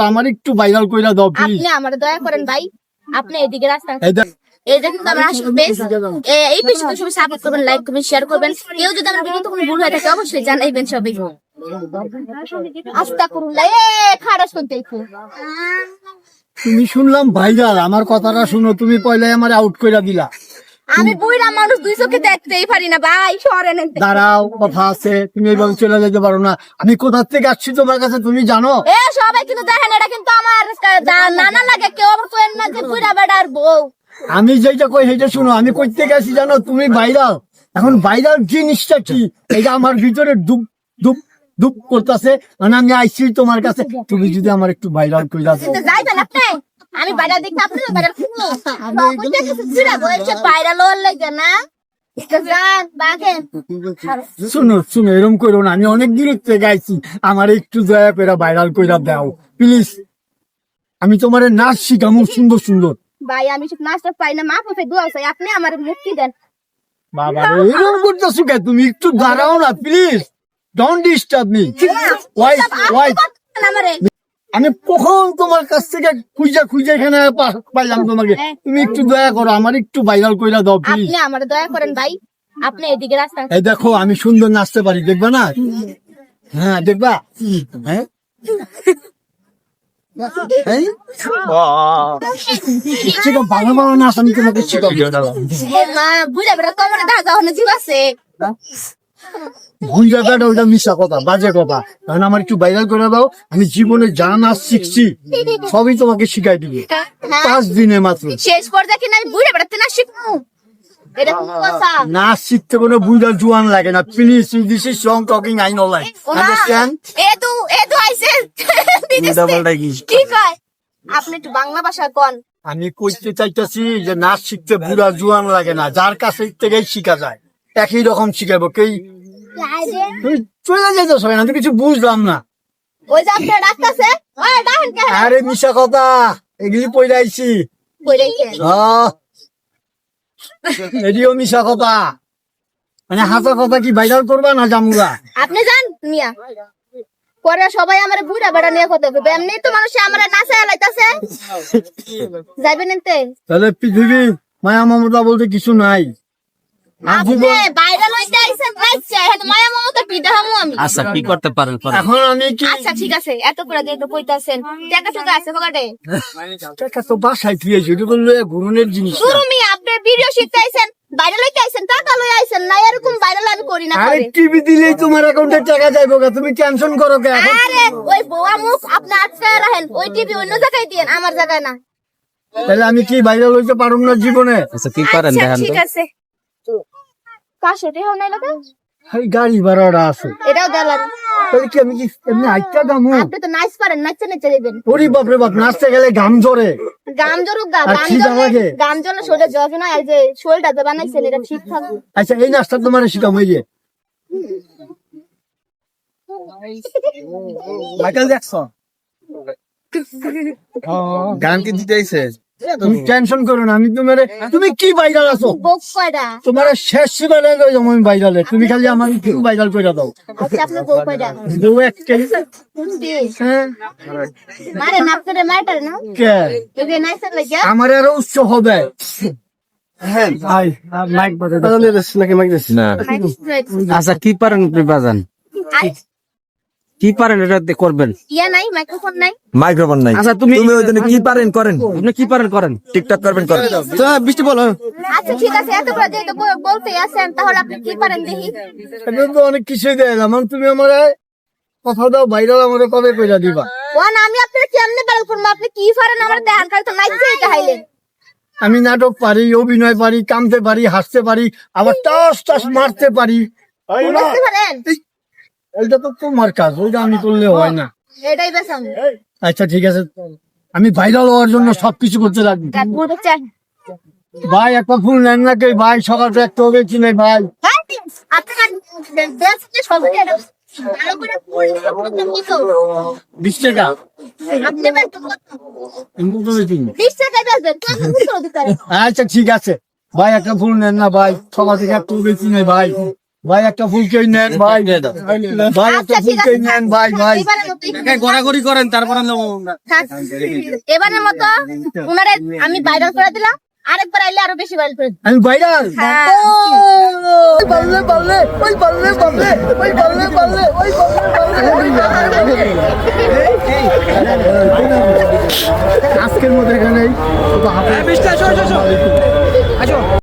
আমার একটু ভাইরাল কইরা দাও প্লিজ। আপনি আমার দয়া করেন ভাই, আপনি এদিকে রাস্তা এই দেখুন তো আমার আসল পেজ, এই পেজে তো সবাই সাপোর্ট করবেন, লাইক করবেন, শেয়ার করবেন। কেউ যদি আমার ভিডিওতে কোনো ভুল হয়ে থাকে অবশ্যই জানাইবেন সবাই। আস্তা করুন খারাপ শুনতে তুমি শুনলাম ভাইরাল, আমার কথাটা শুনো। তুমি পয়লা আমার আউট কইরা দিলা। আমি বুইড়া মানুষ, দুই চোখে দেখতেই পারি না ভাই, সরেন। দাঁড়াও, কথা আছে, তুমি এইভাবে চলে যেতে পারো না। আমি কোথা থেকে আসছি তোমার কাছে তুমি জানো? সবাই কিন্তু দেখেন, এটা কিন্তু আমার নানা লাগে, কেউ আবার কোয়েন না যে বুইড়া বেড়ার বউ। আমি যেটা কই সেটা শুনো। আমি কই থেকে আসি জানো? তুমি ভাইরাল। এখন ভাইরাল জিনিসটা কি, এটা আমার ভিতরে ডুব ডুব ডুব করতেছে। মানে আমি আইছি তোমার কাছে, তুমি যদি আমার একটু ভাইরাল কইরা দাও। যাইবেন আপনি? আমি বাইরে দেখতে, আপনি বাইরে ভাইরাল হওয়ার লাগে না। শুনো শুনো, এরকম করো না। আমি অনেক দূর থেকে আইছি, আমার একটু দয়া করে ভাইরাল কইরা দাও প্লিজ। আমি তোমার নাচ শিখামু সুন্দর সুন্দর। ভাই আমি সব নাচটা পাই না, মা পথে দোয়া চাই, আপনি আমার মুক্তি দেন। বাবা এরকম করতেছো কে? তুমি একটু দাঁড়াও না please, don't disturb me. Why আমি কখন তোমার কাছ থেকে খুঁজে খুঁজে এখানে পাইলাম তোমাকে। তুমি একটু দয়া করো, আমার একটু ভাইরাল কইরা দাও প্লিজ। আপনি আমার দয়া করেন ভাই, আপনি এদিকে রাস্তা। এই দেখো আমি সুন্দর নাচতে পারি, দেখবা না? হ্যাঁ দেখবা। হ্যাঁ ভালো ভালো নাচ আমি তোমাকে শিখাবো। বুঝা বেড়া তোমার দাদা হনে জীব আছে। ভুল জায়গাটা ওইটা মিশা কথা, বাজে কথা। কারণ আমার একটু ভাইরাল করে দাও, আমি জীবনে যা নাচ শিখছি সবই তোমাকে শিখাই দিবি 5 দিনে মাত্র। শেষ পর্যায়ে কিনা আমি বুঝা বেড়াতে না শিখবো, এটা কোন কথা? নাচ শিখতে কোনো বুঝা জোয়ান লাগে না please. This is wrong talking, I know like understand. এদু আইছে কি কয়? আপনি একটু বাংলা ভাষা কোন। আমি কইতে চাইতেছি যে নাচ শিখতে বুড়া জোয়ান লাগে না, যার কাছে থেকেই শিখা যায়। একই রকম শিখাবো। তুমি চলে যেতেছ না, কিছু বুঝলাম না। ওই যে আপনার ডাক্তারছে, ওই ডাকেন কে? আরে মিশা কথা, এগুলি পয়লাইছি। কইরাইছে এদিও মিশা কথা, মানে হাসা কথা কি ভাইরাল করবা না জামুরা? আপনি জান মিয়া পরে সবাই আমার বুড়া বেড়া নিয়ে কথা বলবে, এমনি তো মানুষ আমার নাচা লাইতাছে। যাইবেন এনতে? তাহলে পৃথিবী মায়া মমতা বলতে কিছু নাই। আপনি ভাইরাল হইতে আইছেন, আচ্ছা মায়া মমতা পিডাহামু আমি। আচ্ছা কি করতে পারেন? এখন আমি কি? আচ্ছা ঠিক আছে, এত করে দিয়ে তো কইতাছেন, টাকা টাকা আছে পকেটে? টাকা তো বাসায় থুয়েছি, এটা বললো গুরুনের জিনিস। তুমি আপনি ভিডিও শিখতে আইছেন, ভাইরাল হইতে আইছেন, টাকা লই আইছেন না? এরকম ভাইরাল আমি করি না। আরে টিভি দিলেই তোমার অ্যাকাউন্টে টাকা যাইবো, তুমি টেনশন করো কেন? আরে ওই বউয়া মুখ আপনি আটকে রাখেন, ওই টিভি অন্য জায়গায় দিয়েন, আমার জায়গায় না। তাহলে আমি কি ভাইরাল হইতে পারুম না জীবনে? আচ্ছা কি পারেন দেখেন ঠিক আছে। কাছে দেও নাই লাগা, এই গাড়ি ভাড়াটা আছে, এটাও দেলার। তাহলে কি আমি কি এমনি আইটা দামু? আপনি তো নাচ পারেন, নাচতে নাচতে দিবেন। ওরে বাপ রে বাপ, নাচতে গেলে ঘাম ঝরে। গাম জরুক গা, আর গাম খিদা লাগে। গাম জলে শরীরে জগ না, এই যে শরীরটা যে বানাইছেন এটা ঠিক থাকবে। আচ্ছা এই নাচটা তোমার শিখাম। এই যে মাইকেল জ্যাকসন গান কি দিতেছে? তুমি টেনশন করো না, আমি তোমার। তুমি কি ভাইরাল আছো? বক কয়টা? তোমার শেষ সীমানা লই যাবো আমি ভাইরালে। তুমি খালি আমার একটু ভাইরাল করে দাও। আচ্ছা আপনি বক কয়টা? বউ একটা। হ্যাঁ মারে নাপতে মারটার না কে? এই নাইছেন লাগিয়া আমার আরো উৎস হবে। হ্যাঁ ভাই মাইক বাজে নাকি? মাইক দিস না। আচ্ছা কি পারেন আপনি বাজান? কি পারেন এটা করবেন? ইয়া নাই, মাইক্রোফোন নাই। মাইক্রোফোন নাই। আচ্ছা তুমি ওই জন্য কি পারেন করেন? আপনি কি পারেন করেন? টিকটক করবেন করেন। বৃষ্টি বলো। আচ্ছা ঠিক আছে, এত করে দিয়ে তো বলতে আছেন, তাহলে আপনি কি পারেন দেখি? এটা তো অনেক কিছুই দেয়। আমার তুমি আমার কথা দাও, ভাইরাল আমার কবে কইরা দিবা? ওয়ান আমি আপনার কেমনে ভাইরাল করব? আপনি কি পারেন আমার দেখান, কাল তো নাইতে দেখাইলেন। আমি নাটক পারি, অভিনয় পারি, কামতে পারি, হাসতে পারি, আবার টাস টাস মারতে পারি। বুঝতে পারেন? এটা তো তোমার কাজ, ওইটা আমি করলে হয় না। এটাই বেসাম। আচ্ছা ঠিক আছে, আমি ভাইরাল হওয়ার জন্য সবকিছু করতে লাগবে। ভাই একটা ফুল নেন না কে ভাই? সকালটা একটা হবে কি নাই ভাই? আপনার দেখতে সবাই ভালো করে পড়তে নিতো 20 টাকা। আপনি বেতন কত? 20 20 টাকা বেতন কত দিতে পারেন? আচ্ছা ঠিক আছে, ভাই একটা ফুল নেন না ভাই, সবার থেকে একটু বেশি নেই ভাই। ভাই একটা ফুল কেই নেন ভাই, ভাই একটা আচ্ছা, ফুল ঠিক আছে, কেই নেন ভাই ভাই। এবারের মতো একটু গড়াগড়ি করেন তারপর আমরা থাক। এবারের মতো উনারে আমি ভাইরাল করে দিলাম, আরেকবার আইলে আরো বেশি ভাইরাল করে দিলাম। আমি ভাইরাল হ্যাঁ। পারলে পারলে ওই পারলে পারলে ওই পারলে পারলে ওই পারলে আজকের মধ্যে এখানেই।